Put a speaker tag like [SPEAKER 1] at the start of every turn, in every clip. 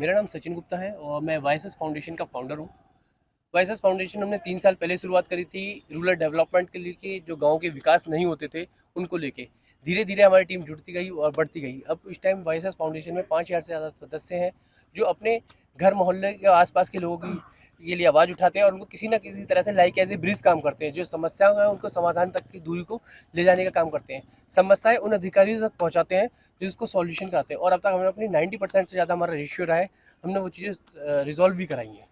[SPEAKER 1] मेरा नाम सचिन गुप्ता है और मैं वाइसेस फाउंडेशन का फाउंडर हूँ। वाइसेस फाउंडेशन हमने 3 साल पहले शुरुआत करी थी रूरल डेवलपमेंट के लिए कि जो गाँव के विकास नहीं होते थे, उनको लेके। धीरे-धीरे हमारी टीम जुड़ती गई और बढ़ती गई। अब इस टाइम वाइसेस फाउंडेशन में 5000 से ज़्यादा सदस्य हैं, जो अपने घर मोहल्ले के आस-पास के लोगों की के लिए आवाज़ उठाते हैं और उनको किसी न किसी तरह से लाइक एज़ ए ब्रिज काम करते हैं। जो समस्याएँ हैं, उनको समाधान तक की दूरी को ले जाने का काम करते हैं। समस्याएँ उन अधिकारियों तक पहुँचाते हैं, जो इसको सॉल्यूशन कराते हैं और अब तक हमने अपनी 90% से ज़्यादा हमारा रेशियो रहा है। हमने वो चीज़ें रिज़ॉल्व भी कराई हैं।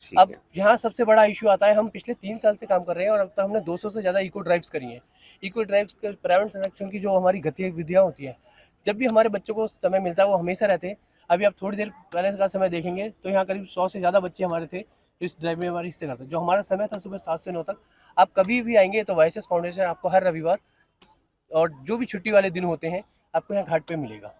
[SPEAKER 2] ठीक
[SPEAKER 1] अब
[SPEAKER 2] है।
[SPEAKER 1] यहाँ सबसे बड़ा इश्यू आता है, हम पिछले 3 साल से काम कर रहे हैं और अब तक हमने 200 से ज़्यादा इको ड्राइव्स करी हैं। इको ड्राइव्स के पर्यावरण संरक्षण की जो हमारी गतिविधियाँ होती हैं, जब भी हमारे बच्चों को समय मिलता है वो हमेशा रहते हैं। अभी आप थोड़ी देर पहले का समय देखेंगे तो यहाँ करीब 100 से ज़्यादा बच्चे हमारे थे, जो इस ड्राइव में हमारे हिस्से करते हैं। जो हमारा समय था सुबह 7 से 9 तक। आप कभी भी आएँगे तो वाइसेस फाउंडेशन आपको हर रविवार और जो भी छुट्टी वाले दिन होते हैं, आपको यहाँ घाट पे मिलेगा।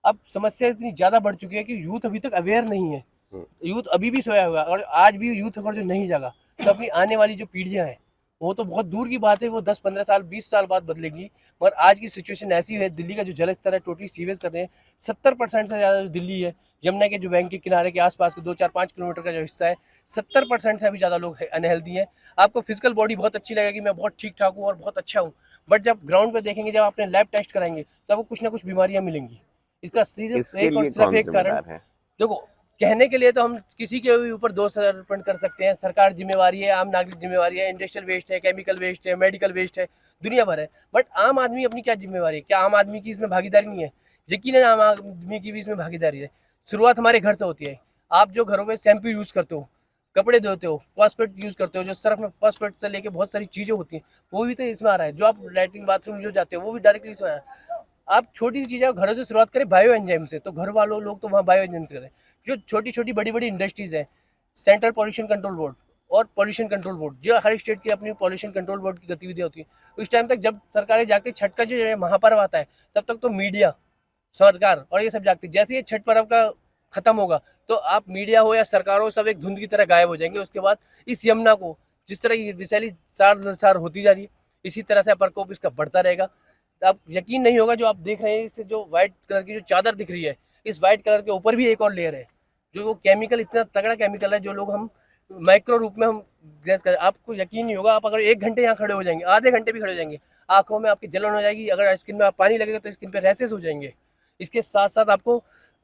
[SPEAKER 1] अब समस्या इतनी ज़्यादा बढ़ चुकी है कि यूथ अभी तक अवेयर नहीं है।
[SPEAKER 2] हुँ,
[SPEAKER 1] यूथ अभी भी सोया हुआ है और आज भी यूथ अगर जो नहीं जागा तो अपनी आने वाली जो पीढ़ियां हैं वो तो बहुत दूर की बात है, वो 10-15 साल 20 साल बाद बदलेगी। मगर आज की सिचुएशन ऐसी है, दिल्ली का जो जल स्तर है टोटली सीवेज कर रहे हैं। 70% से ज़्यादा जो दिल्ली है, यमुना के जो बैंक के किनारे के आसपास के 2-4-5 किलोमीटर का जो हिस्सा है, 70% से भी ज़्यादा लोग अनहेल्दी हैं। आपको फिजिकल बॉडी बहुत अच्छी लगेगी, मैं बहुत ठीक ठाक हूँ और बहुत अच्छा हूँ, बट जब ग्राउंड पे देखेंगे, जब अपने लैब टेस्ट कराएंगे तो आपको कुछ ना कुछ बीमारियां मिलेंगी। इसका सिर्फ
[SPEAKER 2] इसके
[SPEAKER 1] एक और
[SPEAKER 2] लिए
[SPEAKER 1] सिर्फ
[SPEAKER 2] कौन
[SPEAKER 1] एक कारण,
[SPEAKER 2] ज़िम्मेदार है?
[SPEAKER 1] देखो, कहने के लिए तो हम किसी के भी ऊपर दोष अर्पण कर सकते हैं। सरकार जिम्मेवारी है, आम नागरिक जिम्मेवारी है, इंडस्ट्रियल वेस्ट है, केमिकल वेस्ट है, मेडिकल वेस्ट है, दुनिया भर है। बट आम आदमी अपनी क्या जिम्मेवारी है? क्या आम आदमी की इसमें भागीदारी नहीं है? यकीनन आम आदमी की भी इसमें भागीदारी है। शुरुआत हमारे घर से होती है। आप जो घरों में शैम्पू यूज़ करते हो, कपड़े धोते हो, फॉस्फेट यूज़ करते हो, जो सर्फ में फॉस्फेट से लेके बहुत सारी चीज़ें होती हैं, वो भी तो इसमें आ रहा है। जो आप लैट्रिन बाथरूम जो जाते हो, वो भी डायरेक्टली इसमें आ रहा है। आप छोटी सी चीज़ें घरों से शुरुआत करें बायो एंजाइम से, तो घर वालों लोग तो वहाँ बायो एंजाइम से करें। जो छोटी छोटी बड़ी बड़ी इंडस्ट्रीज है, सेंट्रल पॉल्यूशन कंट्रोल बोर्ड और पॉल्यूशन कंट्रोल बोर्ड, जो हर स्टेट की अपनी पॉल्यूशन कंट्रोल बोर्ड की गतिविधियाँ होती है, उस टाइम तक जब सरकारें जागती, छठ का जो महापर्व आता है, तब तक तो मीडिया, सरकार और ये सब जागती। जैसे ये छठ पर्व का खत्म होगा तो आप मीडिया हो या सरकार हो, सब एक धुंध की तरह गायब हो जाएंगे। उसके बाद इस यमुना को जिस तरह की विषैली सार सार होती जा रही है, इसी तरह से प्रकोप इसका बढ़ता रहेगा। तो आप यकीन नहीं होगा, जो आप देख रहे हैं, इससे जो व्हाइट कलर की जो चादर दिख रही है, इस व्हाइट कलर के ऊपर भी एक और लेयर है, जो वो केमिकल, इतना तगड़ा केमिकल है, जो लोग हम माइक्रो रूप में हम ग्रेस कर, आपको यकीन नहीं होगा। आप अगर 1 घंटे यहाँ खड़े हो जाएंगे, आधे घंटे भी खड़े हो जाएंगे, आंखों में आपकी जलन हो जाएगी। अगर स्किन में आप पानी लगेगा तो स्किन पे रैसेस हो जाएंगे। इसके साथ साथ आपको,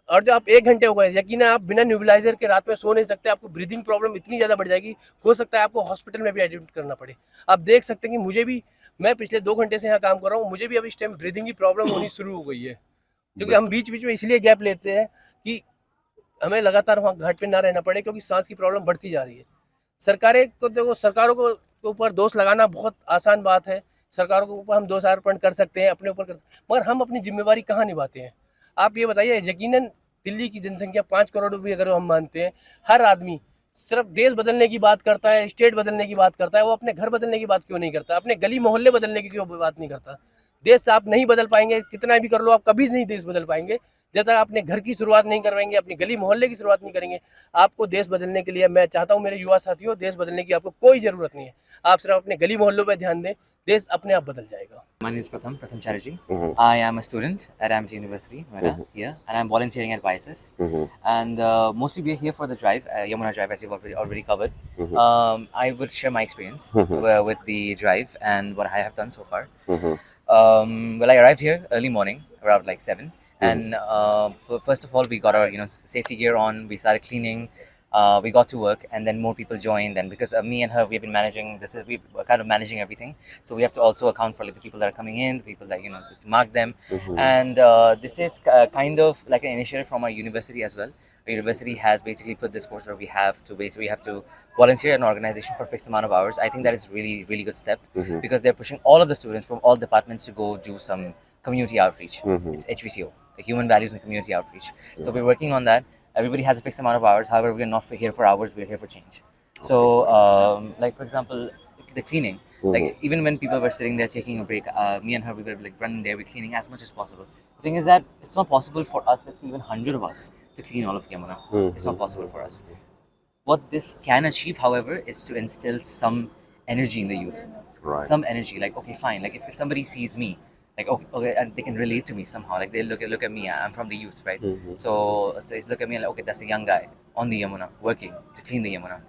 [SPEAKER 1] और जो आप 1 घंटे हो गए, यकीन है आप बिना न्यूबिलाइजर के रात में सो नहीं सकते। आपको ब्रीदिंग प्रॉब्लम इतनी ज़्यादा बढ़ जाएगी, हो सकता है आपको हॉस्पिटल में भी एडमिट करना पड़े। आप देख सकते हैं कि मुझे भी, मैं पिछले 2 घंटे से यहाँ काम कर रहा हूँ, मुझे भी अब इस टाइम ब्रीदिंग की प्रॉब्लम होनी शुरू हो गई है। क्योंकि
[SPEAKER 2] बिल
[SPEAKER 1] हम बीच बीच में इसलिए गैप लेते हैं कि हमें लगातार वहाँ घाट पे ना रहना पड़े, क्योंकि सांस की प्रॉब्लम बढ़ती जा रही है। सरकारें को, देखो, सरकारों को के ऊपर दोष लगाना बहुत आसान बात है। सरकारों के ऊपर हम दोषारोपण कर सकते हैं, अपने ऊपर कर, मगर हम अपनी जिम्मेवारी कहाँ निभाते हैं? आप ये बताइए। यकीनन दिल्ली की जनसंख्या 5 करोड़ भी अगर हम मानते हैं, हर आदमी सिर्फ देश बदलने की बात करता है, स्टेट बदलने की बात करता है, वो अपने घर बदलने की बात क्यों नहीं करता? अपने गली मोहल्ले बदलने की क्यों बात नहीं करता? देश आप नहीं बदल पाएंगे, कितना भी कर लो, आप कभी नहीं देश बदल पाएंगे जब तक आप अपने घर की शुरुआत नहीं करवाएंगे, अपनी गली मोहल्ले की शुरुआत नहीं करेंगे। आपको देश बदलने के लिए, मैं चाहता हूँ मेरे युवा साथियों, देश बदलने की आपको कोई ज़रूरत नहीं है। आप सिर्फ अपने गली मोहल्लों पे ध्यान दें, देश अपने आप बदल जाएगा।
[SPEAKER 3] My name is Pratham Chatterjee.
[SPEAKER 2] Hmm, hmm,
[SPEAKER 3] I am a student at Amity University,
[SPEAKER 2] hmm,
[SPEAKER 3] Noida,
[SPEAKER 2] hmm,
[SPEAKER 3] here, and I'm volunteering at Vices.
[SPEAKER 2] Hmm,
[SPEAKER 3] And mostly we're here for the drive, Yamuna Drive, as you've already covered.
[SPEAKER 2] Hmm,
[SPEAKER 3] I would share my experience
[SPEAKER 2] hmm, hmm,
[SPEAKER 3] with the drive and what I have done so far.
[SPEAKER 2] Hmm,
[SPEAKER 3] Well, I arrived here early morning, around like 7,
[SPEAKER 2] hmm,
[SPEAKER 3] and first of all, we got our safety gear on. We started cleaning. We got to work, and then more people joined. And because me and her, we've been managing this, we were kind of managing everything. So we have to also account for like the people that are coming in, the people that to mark them.
[SPEAKER 2] Hmm,
[SPEAKER 3] And this is kind of like an initiative from our university as well. Our university has basically put this course where we have to volunteer an organization for a fixed amount of hours. I think that is really good step
[SPEAKER 2] hmm,
[SPEAKER 3] because they're pushing all of the students from all departments to go do some community outreach.
[SPEAKER 2] Hmm,
[SPEAKER 3] It's HVCO, like Human Values and Community Outreach. So
[SPEAKER 2] hmm,
[SPEAKER 3] we're working on that. Everybody has a fixed amount of hours. However, we're not here for hours. We're here for change.
[SPEAKER 2] Okay,
[SPEAKER 3] So, like for example, the cleaning.
[SPEAKER 2] Hmm,
[SPEAKER 3] Like even when people were sitting there taking a break, me and her we were like running there. We're cleaning as much as possible. The thing is that it's not possible for us. Let's say even 100 of us to clean all of Yamuna.
[SPEAKER 2] Hmm,
[SPEAKER 3] It's
[SPEAKER 2] hmm,
[SPEAKER 3] not possible for us. What this can achieve, however, is to instill some energy in the youth.
[SPEAKER 2] Right,
[SPEAKER 3] Some energy, like, okay, fine. Like, if somebody sees me Like okay, and they can relate to me somehow. Like they look at me. I'm from the youth, right?
[SPEAKER 2] Mhm.
[SPEAKER 3] So they look at me and like, okay, that's a young guy on the Yamuna working to clean the Yamuna.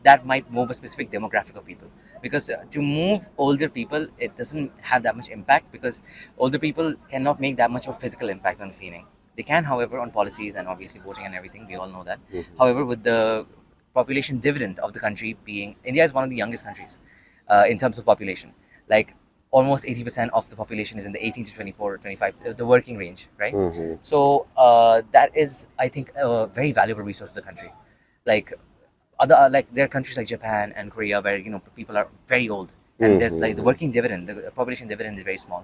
[SPEAKER 3] That might move a specific demographic of people, because to move older people, it doesn't have that much impact, because older people cannot make that much of physical impact on cleaning. They can, however, on policies and obviously voting and everything. We all know that.
[SPEAKER 2] Mhm.
[SPEAKER 3] However, with the population dividend of the country being, India is one of the youngest countries in terms of population. Like almost 80% of the population is in the 18 to 24, 25, the working range, right?
[SPEAKER 2] Mhm.
[SPEAKER 3] So that is, I think, a very valuable resource to the country. Like other, like there are countries like Japan and Korea where people are very old, and there's like the
[SPEAKER 2] Mhm.
[SPEAKER 3] working dividend, the population dividend is very small.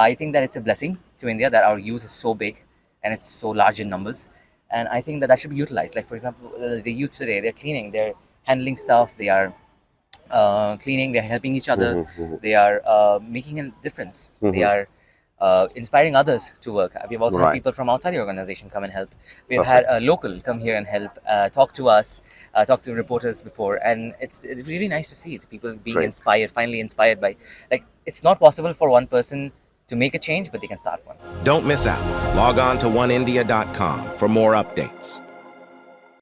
[SPEAKER 3] I think that it's a blessing to India that our youth is so big and it's so large in numbers, and I think that that should be utilized. Like for example, the youth today, they're cleaning, they're handling stuff, they are cleaning, they're helping each other,
[SPEAKER 2] Mhm. Mhm.
[SPEAKER 3] they are making a difference, they
[SPEAKER 2] Mhm.
[SPEAKER 3] are inspiring others to work. We've also had
[SPEAKER 2] Right.
[SPEAKER 3] people from outside the organization come and help. We've
[SPEAKER 2] Okay.
[SPEAKER 3] had a local come here and help, talk to us, talk to reporters before, and it's really nice to see it. People being
[SPEAKER 2] Great.
[SPEAKER 3] inspired, finally inspired by, like, it's not possible for one person to make a change, but they can start one.
[SPEAKER 4] Don't miss out. Log on to oneindia.com for more updates.